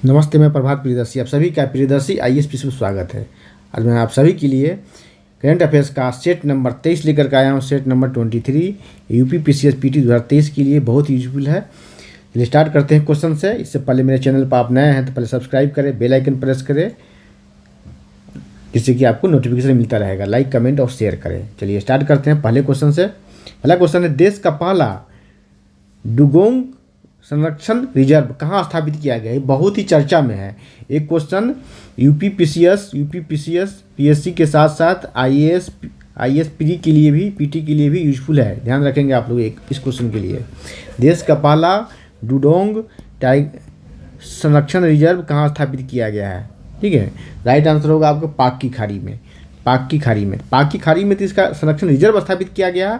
नमस्ते, मैं प्रभात प्रियदर्शी, आप सभी का प्रियदर्शी IAS में स्वागत है। आज मैं आप सभी के लिए करंट अफेयर्स का सेट नंबर 23 लेकर के आया हूँ। Set number 23 UP PCS PT 2023 के लिए बहुत यूजफुल है। चलिए स्टार्ट करते हैं क्वेश्चन से। इससे पहले मेरे चैनल पर आप नए हैं तो पहले सब्सक्राइब करें, बेल आइकन प्रेस करें, जिससे कि आपको नोटिफिकेशन मिलता रहेगा। लाइक, कमेंट और शेयर करें। चलिए स्टार्ट करते हैं पहले क्वेश्चन से। पहला क्वेश्चन है, देश का पहला डुगोंग संरक्षण रिजर्व कहाँ स्थापित किया गया है? बहुत ही चर्चा में है। एक क्वेश्चन यूपी PCS PSC के साथ साथ IAS PT के लिए भी यूजफुल है। ध्यान रखेंगे आप लोग इस क्वेश्चन के लिए। देश का पहला डुगोंग संरक्षण रिजर्व कहाँ स्थापित किया गया है? ठीक है, राइट आंसर होगा आपको पाक की खाड़ी में तो इसका संरक्षण रिजर्व स्थापित किया गया है।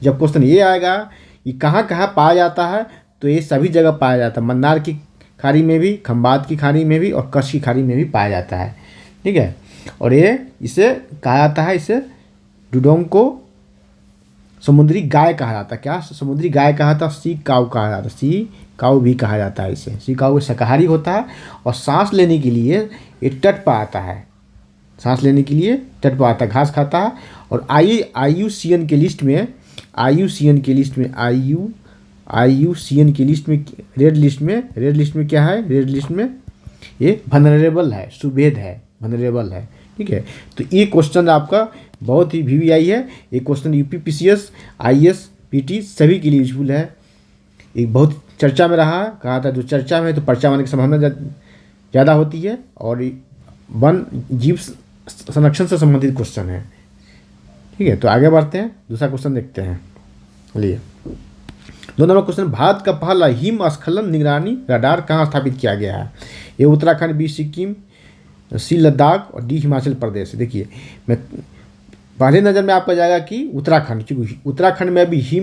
जब क्वेश्चन ये आएगा ये कहाँ कहाँ पाया जाता है, तो ये सभी जगह पाया जाता है। मन्नार की खाड़ी में भी, खंबात की खाड़ी में भी और कच्छ की खाड़ी में भी पाया जाता है। ठीक है, और ये इसे कहा जाता है, इसे डुगोंग को समुद्री गाय कहा जाता है। क्या समुद्री गाय कहा जाता है? सी काऊ कहा जाता है। सी काऊ भी कहा जाता है इसे। सी काऊ शाकाहारी होता है और सांस लेने के लिए ये तट पर आता है। सांस लेने के लिए तट पर आता है, घास खाता है। और IUCN के लिस्ट में रेड लिस्ट में क्या है? रेड लिस्ट में ये वनरेबल है, सुभेद है, वनरेबल है। ठीक है, तो ये क्वेश्चन आपका बहुत ही VVI है। ये question UP PCS IAS PT सभी के लिए यूजफुल है। ये बहुत चर्चा में रहा, कहा था जो चर्चा में है तो पर्चा आने की संभावना ज़्यादा होती है। और वन जीव संरक्षण से संबंधित क्वेश्चन है। ठीक है, तो आगे बढ़ते हैं, दूसरा क्वेश्चन देखते हैं। चलिए 2 नंबर क्वेश्चन, भारत का पहला हिमस्खलन निगरानी रडार कहाँ स्थापित किया गया है? ये उत्तराखंड, B सिक्किम, C लद्दाख और D हिमाचल प्रदेश। देखिए, मैं पहले नज़र में आपका जाएगा कि उत्तराखंड, क्योंकि उत्तराखंड में अभी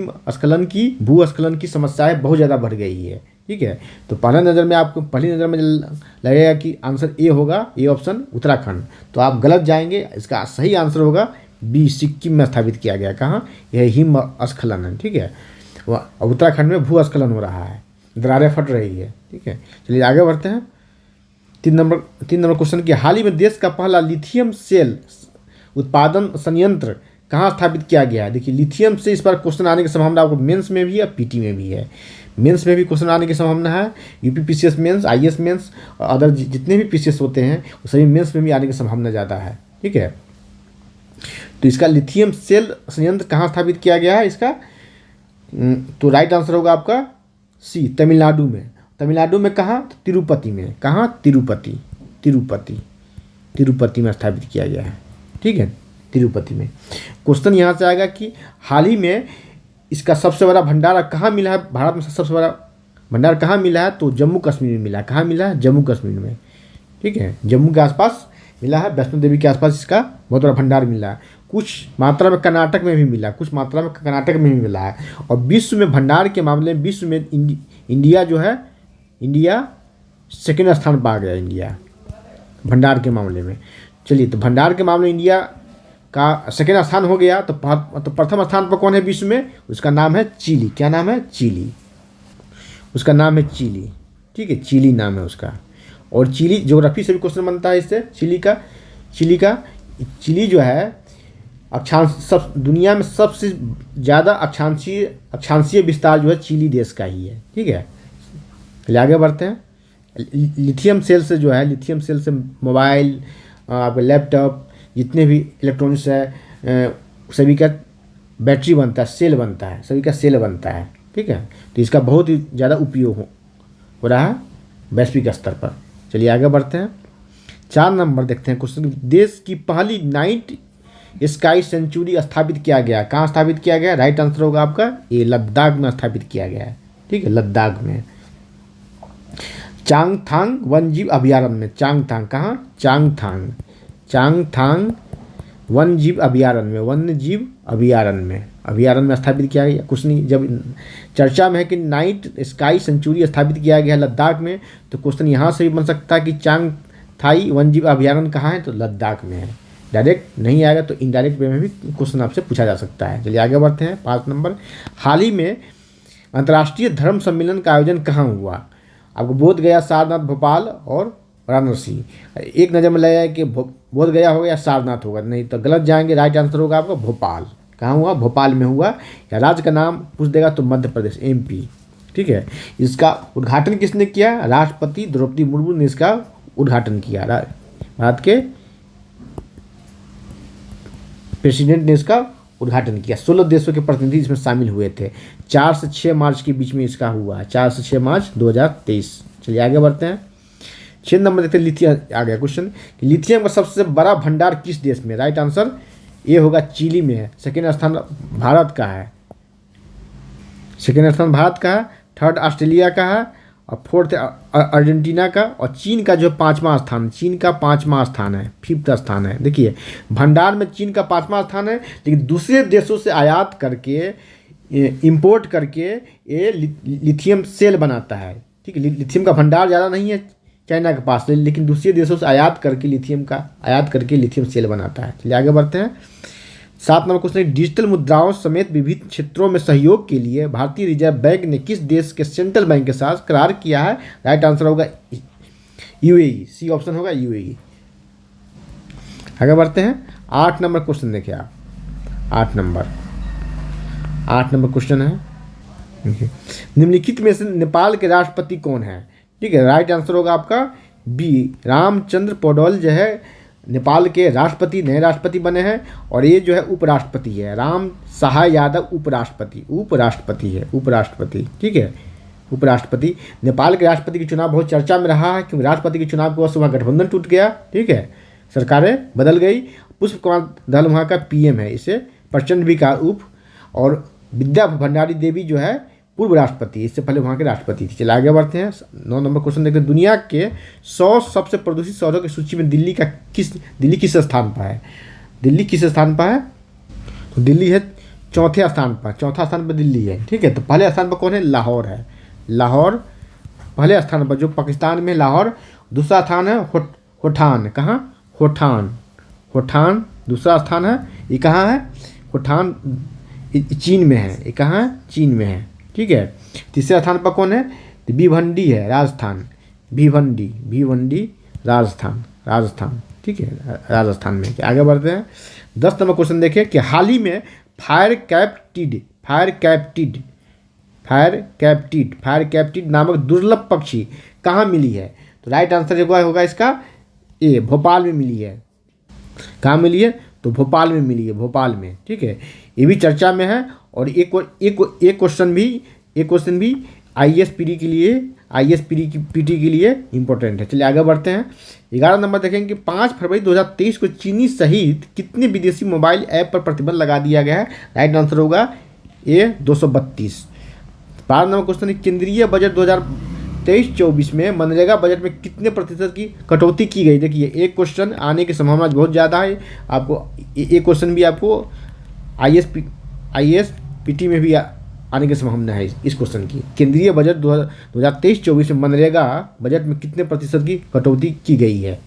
भूस्खलन की समस्याएं बहुत ज़्यादा बढ़ गई है। ठीक है, तो पहली नज़र में लगेगा कि आंसर ए होगा, ए ऑप्शन उत्तराखंड। तो आप गलत जाएंगे। इसका सही आंसर होगा B सिक्किम में स्थापित किया गया। कहाँ? यह हिमस्खलन है। ठीक है, उत्तराखंड में भूस्खलन हो रहा है, दरारें फट रही है। ठीक है, चलिए आगे बढ़ते हैं। 3 नंबर क्वेश्चन की, हाल ही में देश का पहला लिथियम सेल उत्पादन संयंत्र कहाँ स्थापित किया गया है? देखिए, लिथियम से इस पर क्वेश्चन आने की संभावना आपको मेंस में भी है, PT में भी है। मेंस में भी क्वेश्चन आने की संभावना है। UP PCS mains, IAS mains और अदर जितने भी PCS होते हैं वो सभी मेंस में भी आने की संभावना ज़्यादा है। ठीक है, तो इसका लिथियम सेल संयंत्र कहाँ स्थापित किया गया है इसका? तो राइट आंसर होगा आपका C, तमिलनाडु में। तमिलनाडु में कहाँ? तिरुपति में। कहाँ? तिरुपति में स्थापित किया गया है। ठीक है, तिरुपति में। क्वेश्चन यहाँ से आएगा कि हाल ही में इसका सबसे बड़ा भंडार कहाँ मिला है? भारत में सबसे बड़ा भंडार कहाँ मिला है? तो जम्मू कश्मीर में मिला है। कहाँ मिला है? जम्मू कश्मीर में। ठीक है, जम्मू के आसपास मिला है, वैष्णो देवी के आसपास इसका बहुत बड़ा भंडार मिला है। कुछ मात्रा में कर्नाटक में भी मिला है। और विश्व में भंडार के मामले में इंडिया जो है, इंडिया सेकेंड स्थान पर आ गया। इंडिया भंडार के मामले में। चलिए, तो भंडार के मामले में इंडिया का सेकेंड स्थान हो गया। तो प्रथम स्थान पर कौन है विश्व में? उसका नाम है चिली। क्या नाम है? चिली। उसका नाम है चिली। ठीक है, चिली नाम है उसका। और चिली ज्योग्राफी से भी क्वेश्चन बनता है इससे। चिली जो है दुनिया में सबसे ज़्यादा अक्षांशीय विस्तार जो है चिली देश का ही है। ठीक है, चलिए आगे बढ़ते हैं। लिथियम सेल से मोबाइल, आपका लैपटॉप, जितने भी इलेक्ट्रॉनिक्स है, सभी का बैटरी बनता है, सेल बनता है। ठीक है, तो इसका बहुत ही ज़्यादा उपयोग हो रहा है वैश्विक स्तर पर। चलिए आगे बढ़ते हैं। 4 नंबर देखते हैं क्वेश्चन, देश की पहली नाइट स्काई सेंचुरी स्थापित किया गया। कहाँ स्थापित किया गया? राइट आंसर होगा आपका ये लद्दाख में स्थापित किया गया है। ठीक है, लद्दाख में चांगथांग वन्यजीव अभयारण्य में। चांगथांग कहाँ? चांगथांग वन्यजीव अभयारण्य में स्थापित किया गया। कुछ नहीं, जब चर्चा में है कि नाइट स्काई सेंचुरी स्थापित किया गया लद्दाख में, तो क्वेश्चन यहाँ से भी बन सकता है कि चांगथाई वन्यजीव अभयारण्य कहाँ है? तो लद्दाख में है। डायरेक्ट नहीं आएगा तो इनडायरेक्ट वे में भी क्वेश्चन आपसे पूछा जा सकता है। चलिए आगे बढ़ते हैं। 5 नंबर, हाल ही में अंतर्राष्ट्रीय धर्म सम्मेलन का आयोजन कहाँ हुआ? आपको बोध गया, सारनाथ, भोपाल और वाराणसी। एक नज़र में लगाया कि बोध गया होगा या सारनाथ होगा, नहीं तो गलत जाएंगे। राइट आंसर होगा आपका भोपाल। कहाँ हुआ? भोपाल में हुआ। या राज्य का नाम पूछ देगा तो मध्य प्रदेश, MP। ठीक है। इसका उद्घाटन किसने किया? राष्ट्रपति द्रौपदी मुर्मू ने इसका उद्घाटन किया। भारत के प्रेसिडेंट ने इसका उद्घाटन किया। 16 देशों के प्रतिनिधि इसमें शामिल हुए थे। 4 से 6 मार्च के बीच में इसका हुआ, 4 से 6 मार्च 2023। चलिए आगे बढ़ते हैं। 6 नंबर देखते हैं, लिथियम। आ गया क्वेश्चन कि लिथियम का सबसे बड़ा भंडार किस देश में? राइट आंसर ये होगा चिली में है। सेकेंड स्थान भारत का है, सेकेंड स्थान भारत का है, थर्ड ऑस्ट्रेलिया का है और फोर्थ अर्जेंटीना का, और चीन का जो 5वां स्थान, चीन का 5वां स्थान है, 5th स्थान है। देखिए भंडार में चीन का 5वां स्थान है, लेकिन दूसरे देशों से आयात करके, इंपोर्ट करके ये लिथियम सेल बनाता है। ठीक है। लिथियम का भंडार ज़्यादा नहीं है चाइना के पास, लेकिन दूसरे देशों से आयात करके लिथियम सेल बनाता है। चलिए आगे बढ़ते हैं। 7 नंबर क्वेश्चन, डिजिटल मुद्राओं समेत विभिन्न क्षेत्रों में सहयोग के लिए भारतीय रिजर्व बैंक ने किस देश के सेंट्रल बैंक के साथ करार किया है? राइट आंसर होगा UAE। सी ऑप्शन होगा UAE। आगे बढ़ते हैं। 8 नंबर क्वेश्चन देखिए आप। 8 नंबर क्वेश्चन है, निम्नलिखित में से नेपाल के राष्ट्रपति कौन है? ठीक है। राइट आंसर होगा आपका B, रामचंद्र पौडेल जो है नेपाल के राष्ट्रपति, नए राष्ट्रपति बने हैं। और ये जो है उपराष्ट्रपति है, राम सहाय यादव उपराष्ट्रपति है, उपराष्ट्रपति। ठीक है, उपराष्ट्रपति। नेपाल के राष्ट्रपति की चुनाव बहुत चर्चा में रहा है, क्योंकि राष्ट्रपति के चुनाव के बाद वहाँ गठबंधन टूट गया। ठीक है, सरकारें बदल गई। पुष्प कुमार दल वहाँ का PM है, इसे प्रचंड भी कहा उप। और विद्या भंडारी देवी जो है पूर्व राष्ट्रपति, इससे पहले वहाँ के राष्ट्रपति थी। चलिए आगे बढ़ते हैं। 9 नंबर क्वेश्चन देखते हैं। दुनिया के 100 सबसे प्रदूषित शहरों की सूची में दिल्ली किस स्थान पर है? दिल्ली किस स्थान पर है? तो दिल्ली है चौथे स्थान पर, चौथा स्थान पर दिल्ली है। ठीक है। तो पहले स्थान पर कौन है? लाहौर है। लाहौर पहले स्थान पर, जो पाकिस्तान में लाहौर। दूसरा स्थान है होठान। कहाँ? होठान दूसरा स्थान है। ये कहाँ है? होठान चीन में है। ये कहाँ है? चीन में है। ठीक है। तीसरे स्थान पर कौन है? तो भिवंडी है, राजस्थान। भिवंडी राजस्थान। ठीक है, राजस्थान में। आगे बढ़ते हैं। 10 नंबर क्वेश्चन देखिए कि हाल ही में फायर कैप्टिड नामक दुर्लभ पक्षी कहाँ मिली है? तो राइट आंसर होगा इसका A, भोपाल में मिली है। कहाँ मिली है? तो भोपाल में मिली है, भोपाल में। ठीक है, ये भी चर्चा में है। और एक क्वेश्चन भी ISPT के लिए इम्पोर्टेंट है। चलिए आगे बढ़ते हैं। 11 नंबर देखेंगे कि 5 फरवरी 2023 को चीनी सहित कितने विदेशी मोबाइल ऐप पर प्रतिबंध लगा दिया गया है? राइट आंसर होगा A, 232। 12 नंबर क्वेश्चन, केंद्रीय बजट 2023-24 में मनरेगा बजट में कितने प्रतिशत की कटौती की गई? देखिए एक क्वेश्चन आने की संभावना बहुत ज़्यादा है। आपको एक क्वेश्चन भी आपको ISPT में भी आने की संभावना है इस क्वेश्चन की। केंद्रीय बजट 2023-24 में मनरेगा बजट में कितने प्रतिशत की कटौती की गई है?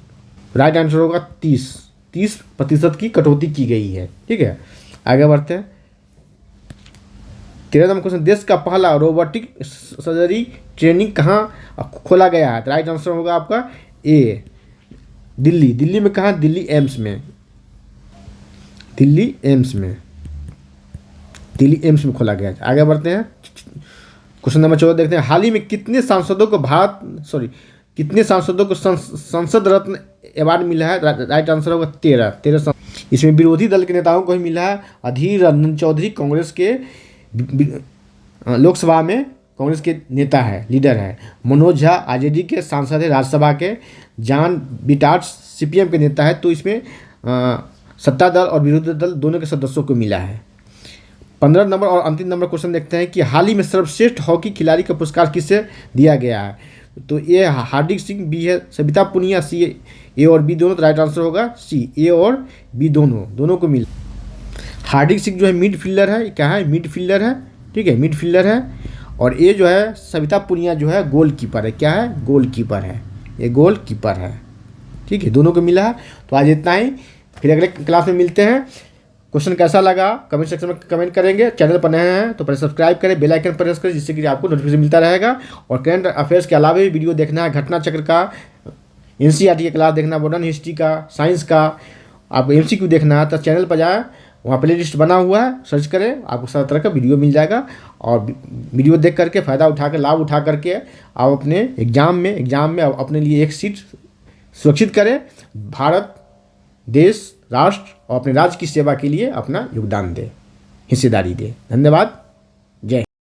राइट आंसर होगा 30% की कटौती की गई है। ठीक है, आगे बढ़ते हैं। 13 नंबर क्वेश्चन, देश का पहला रोबोटिक सर्जरी ट्रेनिंग कहाँ खोला गया है? राइट आंसर होगा आपका A, दिल्ली में। कहाँ? दिल्ली एम्स में खोला गया है। आगे बढ़ते हैं। क्वेश्चन नंबर 14 देखते हैं। हाल ही में कितने सांसदों को संसद रत्न अवार्ड मिला है? राइट आंसर होगा 13। इसमें विरोधी दल के नेताओं को ही मिला है। अधीर रंजन चौधरी कांग्रेस के लोकसभा में कांग्रेस के नेता है, लीडर है। मनोज झा RJD के सांसद है राज्यसभा के। जॉन बिटार्ड्स CPM के नेता है। तो इसमें सत्ता दल और विरोधी दल दोनों के सदस्यों को मिला है। 15 नंबर और अंतिम नंबर क्वेश्चन देखते हैं कि हाल ही में सर्वश्रेष्ठ हॉकी खिलाड़ी का पुरस्कार किसे दिया गया है? तो ये हार्दिक सिंह, B है। सविता पुनिया, C, A और B दोनों। तो राइट आंसर होगा C, A और B दोनों को मिला। हार्दिक सिंह जो है मिडफील्डर है। क्या है? मिडफील्डर है। ठीक है, मिडफील्डर है। और ये जो है सविता पुनिया जो है गोलकीपर है। क्या है? गोलकीपर है। ये गोलकीपर है। ठीक है, दोनों को मिला है। तो आज इतना ही, फिर अगले क्लास में मिलते हैं। क्वेश्चन कैसा लगा कमेंट सेक्शन में कमेंट करेंगे। चैनल पर नए हैं तो पहले सब्सक्राइब करें, बेल आइकन प्रेस करें, जिससे कि आपको नोटिफिकेशन मिलता रहेगा। और करंट अफेयर्स के अलावा भी वीडियो देखना है, घटना चक्र का, एनसीईआरटी की क्लास देखना, मॉडर्न हिस्ट्री का, साइंस का, आपको एमसीक्यू देखना है तो चैनल पर जाएँ, वहाँ प्ले लिस्ट बना हुआ है, सर्च करें, आपको सारा तरह का वीडियो मिल जाएगा। और वीडियो देख करके फ़ायदा उठा कर, लाभ उठा करके आप अपने एग्ज़ाम में अपने लिए एक सीट सुरक्षित करें। भारत देश, राष्ट्र और अपने राज्य की सेवा के लिए अपना योगदान दें, हिस्सेदारी दें। धन्यवाद।